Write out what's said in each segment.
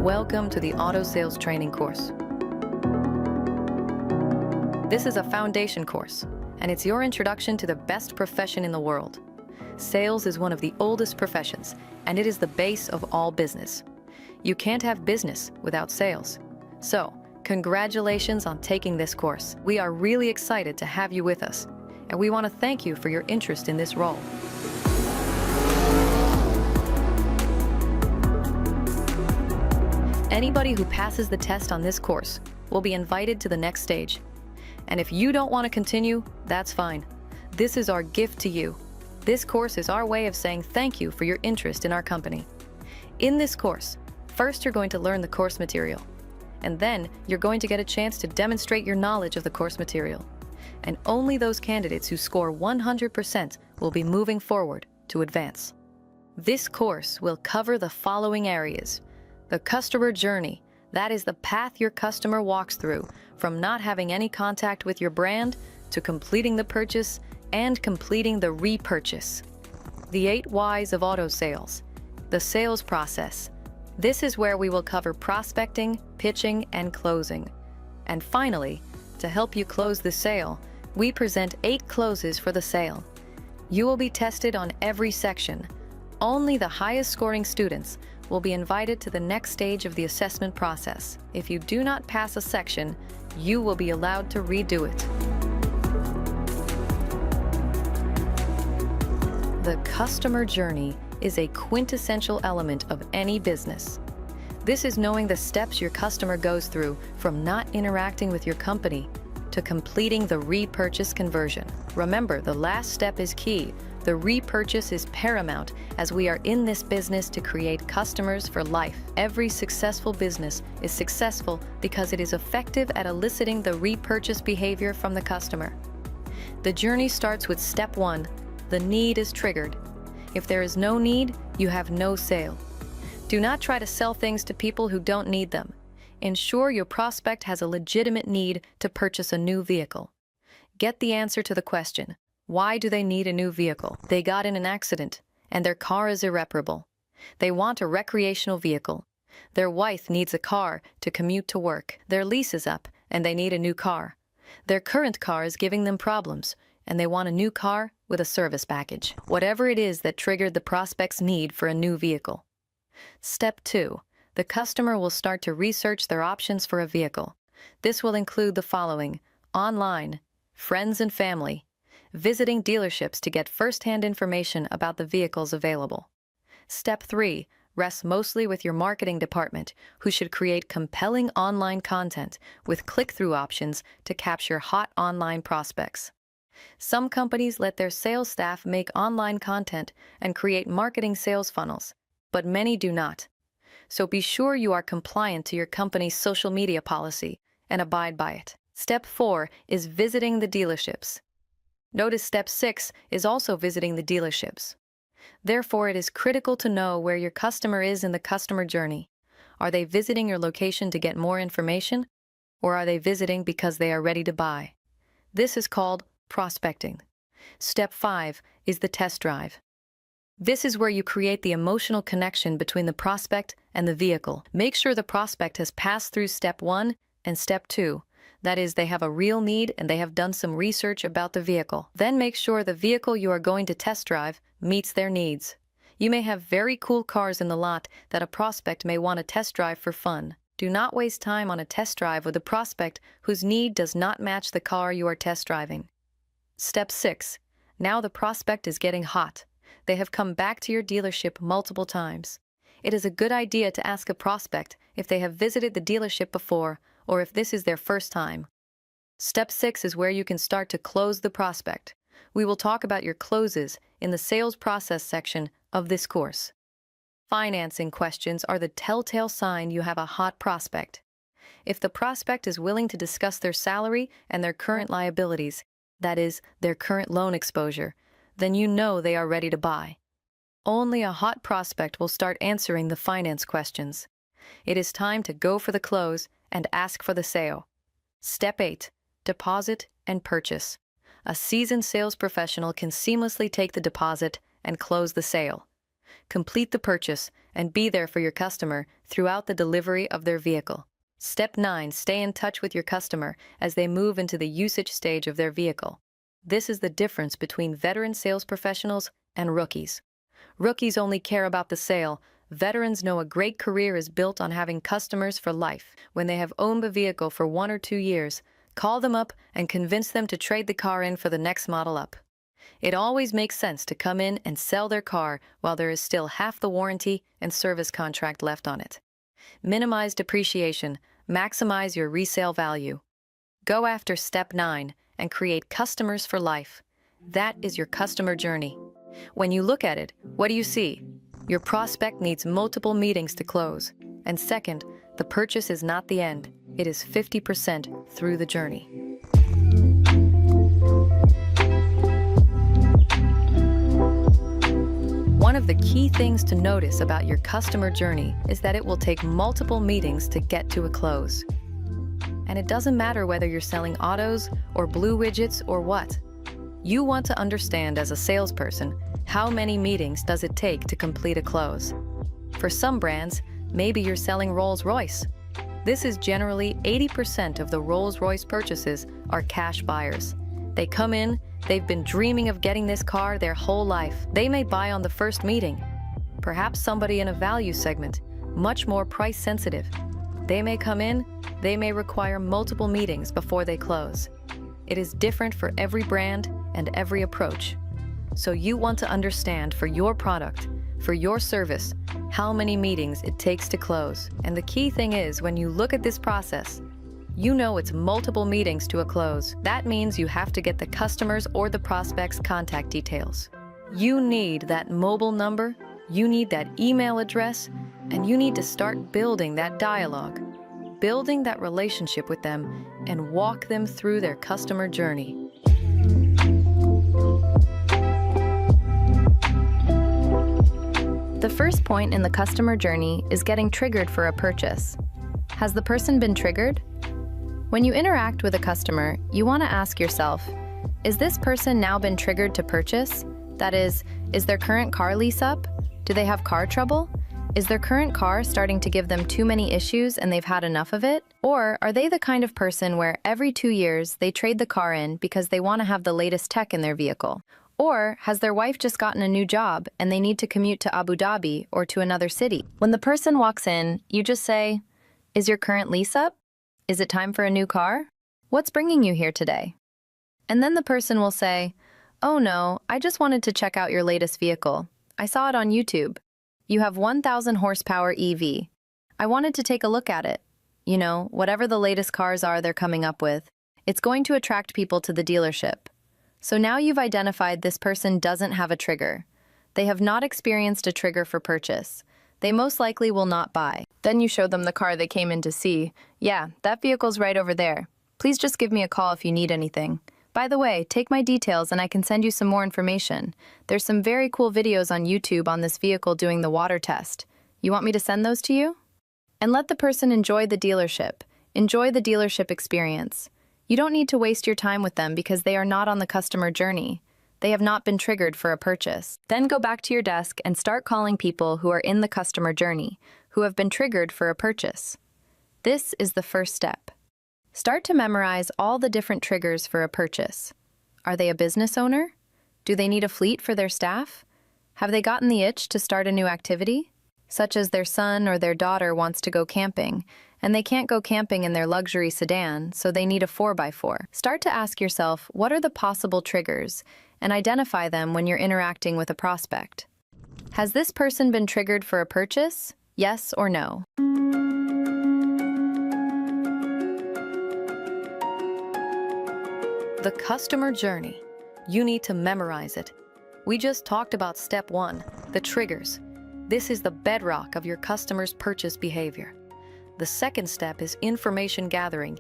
Welcome to the Auto Sales Training course. This is a foundation course, and it's your introduction to the best profession in the world. Sales is one of the oldest professions, and it is the base of all business. You can't have business without sales. So, congratulations on taking this course. We are really excited to have you with us, and we want to thank you for your interest in this role. Anybody who passes the test on this course will be invited to the next stage. And if you don't want to continue, that's fine. This is our gift to you. This course is our way of saying thank you for your interest in our company. In this course, first you're going to learn the course material, and then you're going to get a chance to demonstrate your knowledge of the course material. And only those candidates who score 100% will be moving forward to advance. This course will cover the following areas. The customer journey, that is the path your customer walks through, from not having any contact with your brand to completing the purchase and completing the repurchase. The 8 whys of auto sales, the sales process. This is where we will cover prospecting, pitching, and closing. And finally, to help you close the sale, we present 8 closes for the sale. You will be tested on every section. Only the highest scoring students will be invited to the next stage of the assessment process. If you do not pass a section, you will be allowed to redo it. The customer journey is a quintessential element of any business. This is knowing the steps your customer goes through from not interacting with your company to completing the repurchase conversion. Remember, the last step is key. The repurchase is paramount, as we are in this business to create customers for life. Every successful business is successful because it is effective at eliciting the repurchase behavior from the customer. The journey starts with step 1. The need is triggered. If there is no need, you have no sale. Do not try to sell things to people who don't need them. Ensure your prospect has a legitimate need to purchase a new vehicle. Get the answer to the question. Why do they need a new vehicle? They got in an accident, and their car is irreparable. They want a recreational vehicle. Their wife needs a car to commute to work. Their lease is up, and they need a new car. Their current car is giving them problems, and they want a new car with a service package. Whatever it is that triggered the prospect's need for a new vehicle. Step 2. The customer will start to research their options for a vehicle. This will include the following: online, friends and family, visiting dealerships to get first-hand information about the vehicles available. Step 3. Rests mostly with your marketing department, who should create compelling online content with click-through options to capture hot online prospects. Some companies let their sales staff make online content and create marketing sales funnels, but many do not. So be sure you are compliant to your company's social media policy and abide by it. Step 4 is visiting the dealerships. Notice step 6 is also visiting the dealerships. Therefore, it is critical to know where your customer is in the customer journey. Are they visiting your location to get more information, or are they visiting because they are ready to buy? This is called prospecting. Step 5 is the test drive. This is where you create the emotional connection between the prospect and the vehicle. Make sure the prospect has passed through step 1 and step 2. That is, they have a real need and they have done some research about the vehicle. Then make sure the vehicle you are going to test drive meets their needs. You may have very cool cars in the lot that a prospect may want to test drive for fun. Do not waste time on a test drive with a prospect whose need does not match the car you are test driving. Step 6. Now the prospect is getting hot. They have come back to your dealership multiple times. It is a good idea to ask a prospect if they have visited the dealership before or if this is their first time. Step 6 is where you can start to close the prospect. We will talk about your closes in the sales process section of this course. Financing questions are the telltale sign you have a hot prospect. If the prospect is willing to discuss their salary and their current liabilities, that is, their current loan exposure, then you know they are ready to buy. Only a hot prospect will start answering the finance questions. It is time to go for the close and ask for the sale. Step 8. Deposit and purchase. A seasoned sales professional can seamlessly take the deposit and close the sale. complete the purchase, and be there for your customer throughout the delivery of their vehicle. Step 9. Stay in touch with your customer as they move into the usage stage of their vehicle. This is the difference between veteran sales professionals and rookies. Rookies only care about the sale. Veterans know a great career is built on having customers for life. When they have owned a vehicle for 1 or 2 years, call them up and convince them to trade the car in for the next model up. It always makes sense to come in and sell their car while there is still half the warranty and service contract left on it. Minimize depreciation, maximize your resale value. Go after step 9 and create customers for life. That is your customer journey. When you look at it, what do you see? Your prospect needs multiple meetings to close. And second, the purchase is not the end. It is 50% through the journey. One of the key things to notice about your customer journey is that it will take multiple meetings to get to a close. And it doesn't matter whether you're selling autos or blue widgets or what. You want to understand as a salesperson, how many meetings does it take to complete a close? For some brands, maybe you're selling Rolls-Royce. This is generally 80% of the Rolls-Royce purchases are cash buyers. They come in, they've been dreaming of getting this car their whole life. They may buy on the first meeting. Perhaps somebody in a value segment, much more price sensitive. They may come in, they may require multiple meetings before they close. It is different for every brand and every approach. So you want to understand for your product, for your service, how many meetings it takes to close. And the key thing is, when you look at this process, you know it's multiple meetings to a close. That means you have to get the customer's or the prospect's contact details. You need that mobile number, you need that email address, and you need to start building that dialogue, building that relationship with them, and walk them through their customer journey. The first point in the customer journey is getting triggered for a purchase. Has the person been triggered? When you interact with a customer, you want to ask yourself, is this person now been triggered to purchase? That is their current car lease up? Do they have car trouble? Is their current car starting to give them too many issues and they've had enough of it? Or are they the kind of person where every 2 years they trade the car in because they want to have the latest tech in their vehicle? Or has their wife just gotten a new job and they need to commute to Abu Dhabi or to another city? When the person walks in, you just say, is your current lease up? Is it time for a new car? What's bringing you here today? And then the person will say, oh no, I just wanted to check out your latest vehicle. I saw it on YouTube. You have 1,000 horsepower EV. I wanted to take a look at it. You know, whatever the latest cars are they're coming up with, it's going to attract people to the dealership. So now you've identified this person doesn't have a trigger. They have not experienced a trigger for purchase. They most likely will not buy. Then you show them the car they came in to see. Yeah, that vehicle's right over there. Please just give me a call if you need anything. By the way, take my details and I can send you some more information. There's some very cool videos on YouTube on this vehicle doing the water test. You want me to send those to you? And let the person enjoy the dealership. Enjoy the dealership experience. You don't need to waste your time with them because they are not on the customer journey. They have not been triggered for a purchase. Then go back to your desk and start calling people who are in the customer journey, who have been triggered for a purchase. This is the first step. Start to memorize all the different triggers for a purchase. Are they a business owner? Do they need a fleet for their staff? Have they gotten the itch to start a new activity? Such as their son or their daughter wants to go camping, and they can't go camping in their luxury sedan, so they need a 4x4. Start to ask yourself, what are the possible triggers, and identify them when you're interacting with a prospect. Has this person been triggered for a purchase? Yes or no? The customer journey. You need to memorize it. We just talked about step 1, the triggers. This is the bedrock of your customer's purchase behavior. The second step is information gathering.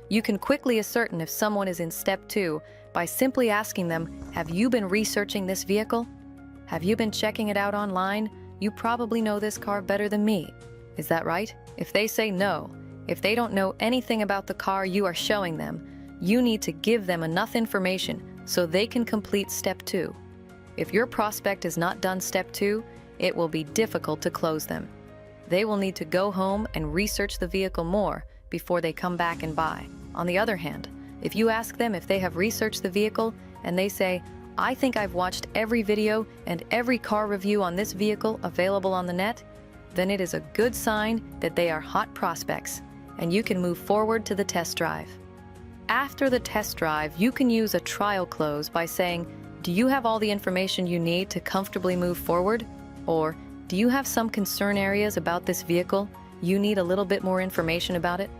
You can quickly ascertain if someone is in step 2 by simply asking them, have you been researching this vehicle? Have you been checking it out online? You probably know this car better than me. Is that right? If they say no, if they don't know anything about the car you are showing them, you need to give them enough information so they can complete step 2. If your prospect has not done step 2, it will be difficult to close them. They will need to go home and research the vehicle more before they come back and buy. On the other hand, if you ask them if they have researched the vehicle and they say, "I think I've watched every video and every car review on this vehicle available on the net," then it is a good sign that they are hot prospects, and you can move forward to the test drive. After the test drive, you can use a trial close by saying, "Do you have all the information you need to comfortably move forward?" Or, "Do you have some concern areas about this vehicle? You need a little bit more information about it?"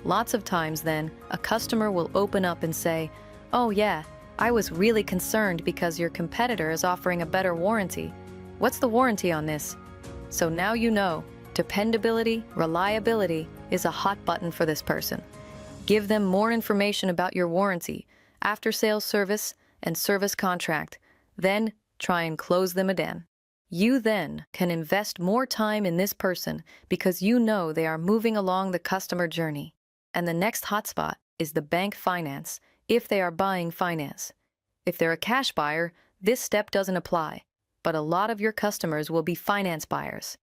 Lots of times then, a customer will open up and say, "Oh yeah, I was really concerned because your competitor is offering a better warranty. What's the warranty on this?" So now you know, dependability, reliability is a hot button for this person. Give them more information about your warranty, after-sales service, and service contract. Then try and close them again. You then can invest more time in this person because you know they are moving along the customer journey. And the next hotspot is the bank finance, if they are buying finance. If they're a cash buyer, this step doesn't apply, but a lot of your customers will be finance buyers.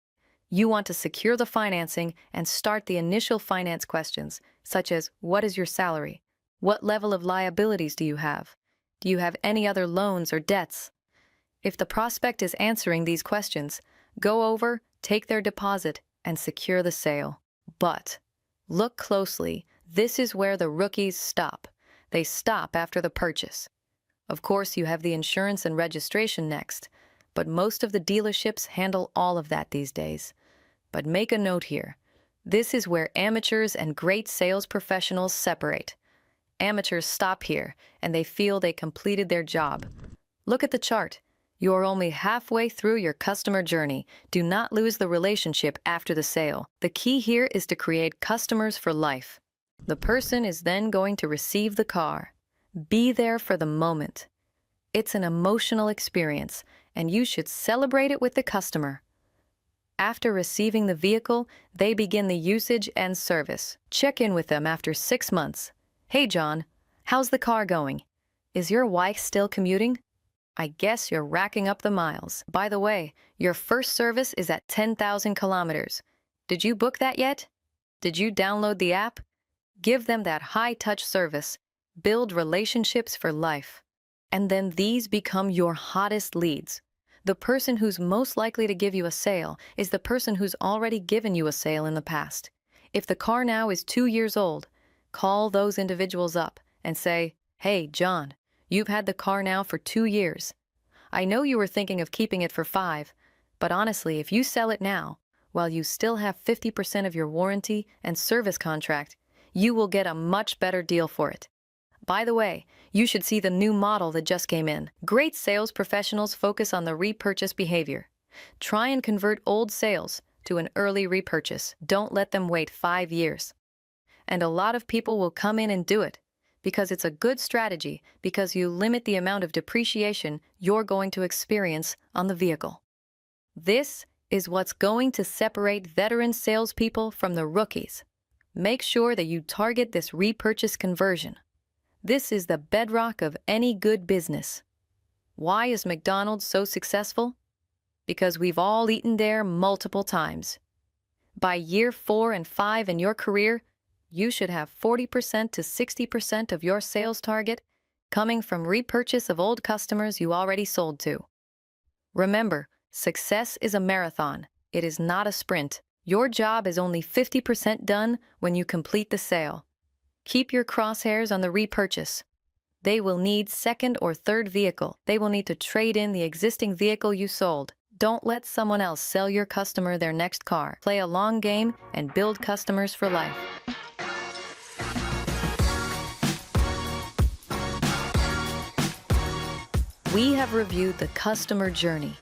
You want to secure the financing and start the initial finance questions, such as, what is your salary? What level of liabilities do you have? Do you have any other loans or debts? If the prospect is answering these questions, go over, take their deposit, and secure the sale. But look closely, this is where the rookies stop. They stop after the purchase. Of course, you have the insurance and registration next, but most of the dealerships handle all of that these days. But make a note here. This is where amateurs and great sales professionals separate. Amateurs stop here, and they feel they completed their job. Look at the chart. You are only halfway through your customer journey. Do not lose the relationship after the sale. The key here is to create customers for life. The person is then going to receive the car. Be there for the moment. It's an emotional experience, and you should celebrate it with the customer. After receiving the vehicle, they begin the usage and service. Check in with them after 6 months. "Hey John, how's the car going? Is your wife still commuting? I guess you're racking up the miles. By the way, your first service is at 10,000 kilometers. Did you book that yet? Did you download the app?" Give them that high-touch service. Build relationships for life. And then these become your hottest leads. The person who's most likely to give you a sale is the person who's already given you a sale in the past. If the car now is 2 years old, call those individuals up and say, "Hey, John, you've had the car now for 2 years. I know you were thinking of keeping it for 5, but honestly, if you sell it now, while you still have 50% of your warranty and service contract, you will get a much better deal for it. By the way, you should see the new model that just came in. Great sales professionals focus on the repurchase behavior. Try and convert old sales to an early repurchase. Don't let them wait 5 years. And a lot of people will come in and do it because it's a good strategy because you limit the amount of depreciation you're going to experience on the vehicle. This is what's going to separate veteran salespeople from the rookies. Make sure that you target this repurchase conversion. This is the bedrock of any good business. Why is McDonald's so successful? Because we've all eaten there multiple times. By year 4 and 5 in your career, you should have 40% to 60% of your sales target coming from repurchase of old customers you already sold to. Remember, success is a marathon. It is not a sprint. Your job is only 50% done when you complete the sale. Keep your crosshairs on the repurchase. They will need second or third vehicle. They will need to trade in the existing vehicle you sold. Don't let someone else sell your customer their next car. Play a long game and build customers for life. We have reviewed the customer journey.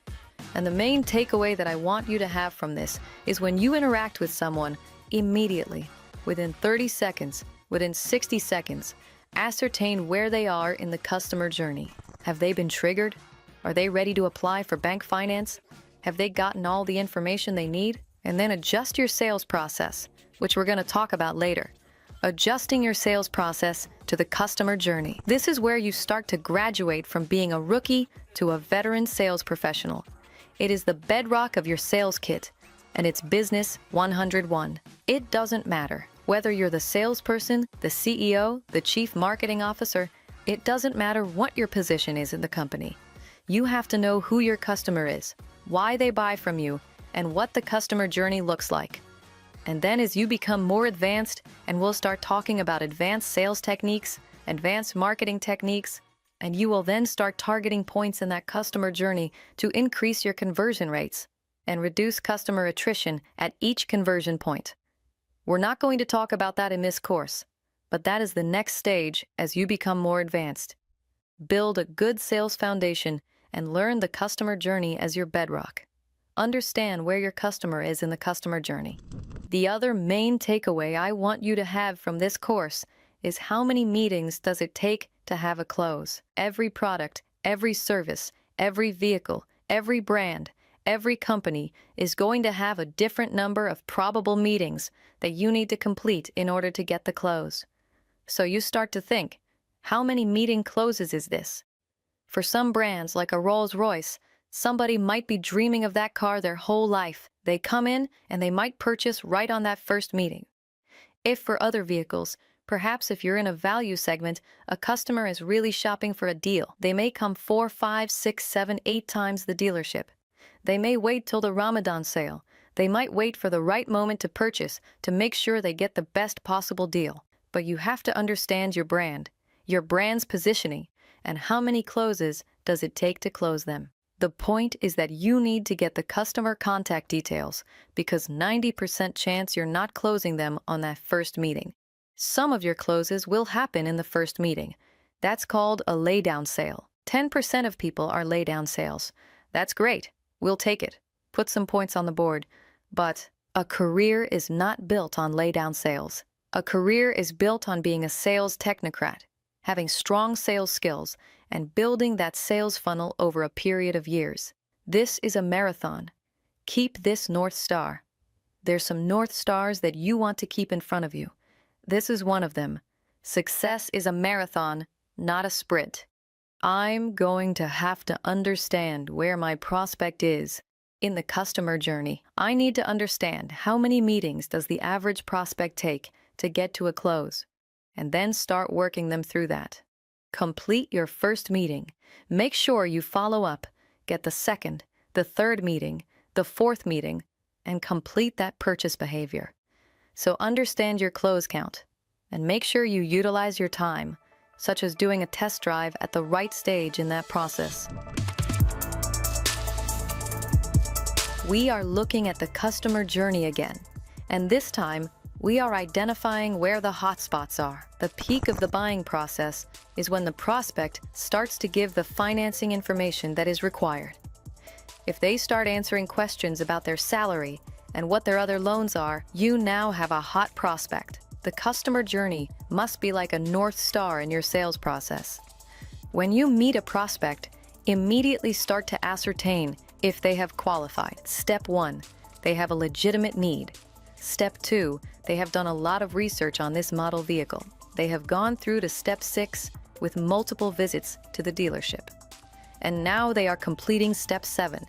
And the main takeaway that I want you to have from this is when you interact with someone, immediately, within 30 seconds, within 60 seconds, ascertain where they are in the customer journey. Have they been triggered? Are they ready to apply for bank finance? Have they gotten all the information they need? And then adjust your sales process, which we're going to talk about later. Adjusting your sales process to the customer journey. This is where you start to graduate from being a rookie to a veteran sales professional. It is the bedrock of your sales kit, and it's business 101. It doesn't matter whether you're the salesperson, the CEO, the chief marketing officer. It doesn't matter what your position is in the company. You have to know who your customer is, why they buy from you, and what the customer journey looks like. And then as you become more advanced, and we'll start talking about advanced sales techniques, advanced marketing techniques, and you will then start targeting points in that customer journey to increase your conversion rates and reduce customer attrition at each conversion point. We're not going to talk about that in this course, but that is the next stage as you become more advanced. Build a good sales foundation and learn the customer journey as your bedrock. Understand where your customer is in the customer journey. The other main takeaway I want you to have from this course is how many meetings does it take to have a close? Every product, every service, every vehicle, every brand, every company is going to have a different number of probable meetings that you need to complete in order to get the close. So you start to think, how many meeting closes is this? For some brands like a Rolls-Royce, somebody might be dreaming of that car their whole life. They come in and they might purchase right on that first meeting. If for other vehicles, perhaps if you're in a value segment, a customer is really shopping for a deal. They may come 4, 5, 6, 7, 8 times the dealership. They may wait till the Ramadan sale. They might wait for the right moment to purchase to make sure they get the best possible deal. But you have to understand your brand's positioning, and how many closes does it take to close them. The point is that you need to get the customer contact details because 90% chance you're not closing them on that first meeting. Some of your closes will happen in the first meeting. That's called a laydown sale. 10% of people are laydown sales. That's great. We'll take it. Put some points on the board. But a career is not built on laydown sales. A career is built on being a sales technocrat, having strong sales skills, and building that sales funnel over a period of years. This is a marathon. Keep this North Star. There's some North Stars that you want to keep in front of you. This is one of them. Success is a marathon, not a sprint. I'm going to have to understand where my prospect is in the customer journey. I need to understand how many meetings does the average prospect take to get to a close, and then start working them through that. Complete your first meeting. Make sure you follow up, get the second, the third meeting, the fourth meeting, and complete that purchase behavior. So understand your close count, and make sure you utilize your time, such as doing a test drive at the right stage in that process. We are looking at the customer journey again, and this time, we are identifying where the hotspots are. The peak of the buying process is when the prospect starts to give the financing information that is required. If they start answering questions about their salary and what their other loans are, you now have a hot prospect. The customer journey must be like a North Star in your sales process. When you meet a prospect, immediately start to ascertain if they have qualified. Step 1, they have a legitimate need. Step 2, they have done a lot of research on this model vehicle. They have gone through to step 6 with multiple visits to the dealership. And now they are completing step 7,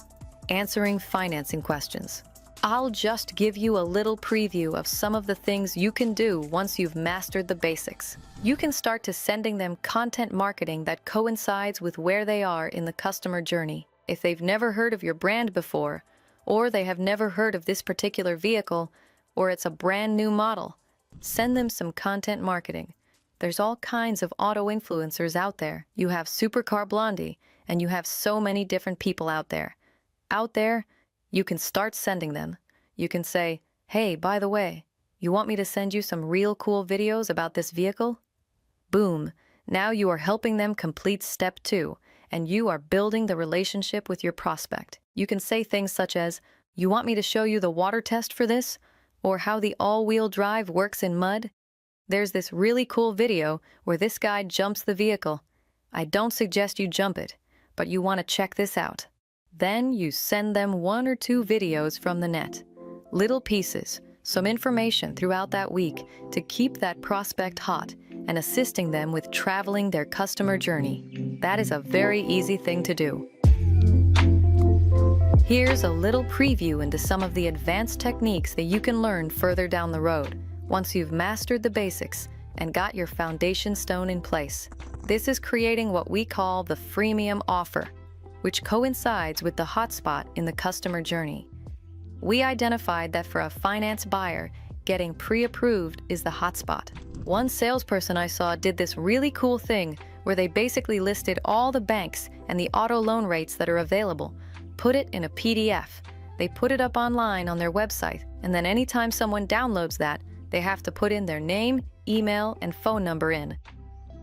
answering financing questions. I'll just give you a little preview of some of the things you can do once you've mastered the basics. You can start to sending them content marketing that coincides with where they are in the customer journey. If they've never heard of your brand before, or they have never heard of this particular vehicle, or it's a brand new model, send them some content marketing. There's all kinds of auto influencers out there. You have Supercar Blondie, and you have so many different people out there. You can start sending them. You can say, hey, by the way, you want me to send you some real cool videos about this vehicle? Boom. Now you are helping them complete step 2, and you are building the relationship with your prospect. You can say things such as, you want me to show you the water test for this? Or how the all-wheel drive works in mud? There's this really cool video where this guy jumps the vehicle. I don't suggest you jump it, but you want to check this out. Then you send them 1 or 2 videos from the net. Little pieces, some information throughout that week to keep that prospect hot and assisting them with traveling their customer journey. That is a very easy thing to do. Here's a little preview into some of the advanced techniques that you can learn further down the road, once you've mastered the basics and got your foundation stone in place. This is creating what we call the freemium offer, which coincides with the hotspot in the customer journey. We identified that for a finance buyer, getting pre-approved is the hotspot. One salesperson I saw did this really cool thing where they basically listed all the banks and the auto loan rates that are available, put it in a PDF. They put it up online on their website, and then anytime someone downloads that, they have to put in their name, email, and phone number in.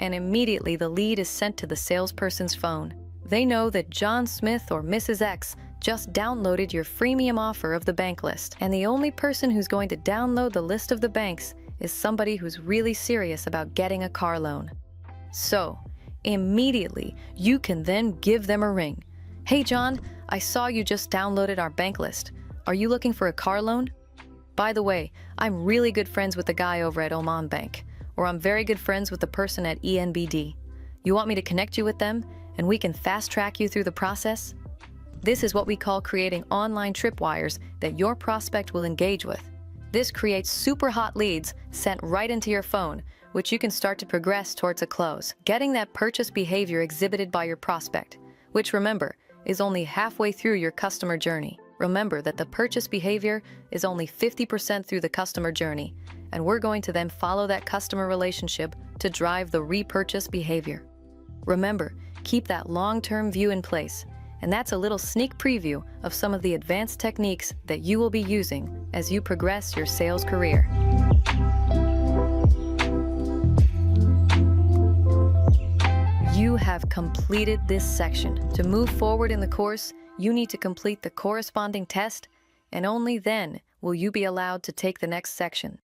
And immediately the lead is sent to the salesperson's phone. They know that John Smith or Mrs. X just downloaded your freemium offer of the bank list, and the only person who's going to download the list of the banks is somebody who's really serious about getting a car loan. So, immediately, you can then give them a ring. Hey John, I saw you just downloaded our bank list. Are you looking for a car loan? By the way, I'm really good friends with the guy over at Oman Bank, or I'm very good friends with the person at ENBD. You want me to connect you with them, and we can fast-track you through the process? This is what we call creating online tripwires that your prospect will engage with. This creates super hot leads sent right into your phone, which you can start to progress towards a close, getting that purchase behavior exhibited by your prospect, which remember, is only halfway through your customer journey. Remember that the purchase behavior is only 50% through the customer journey, and we're going to then follow that customer relationship to drive the repurchase behavior. Remember, keep that long-term view in place, and that's a little sneak preview of some of the advanced techniques that you will be using as you progress your sales career. You have completed this section. To move forward in the course, you need to complete the corresponding test, and only then will you be allowed to take the next section.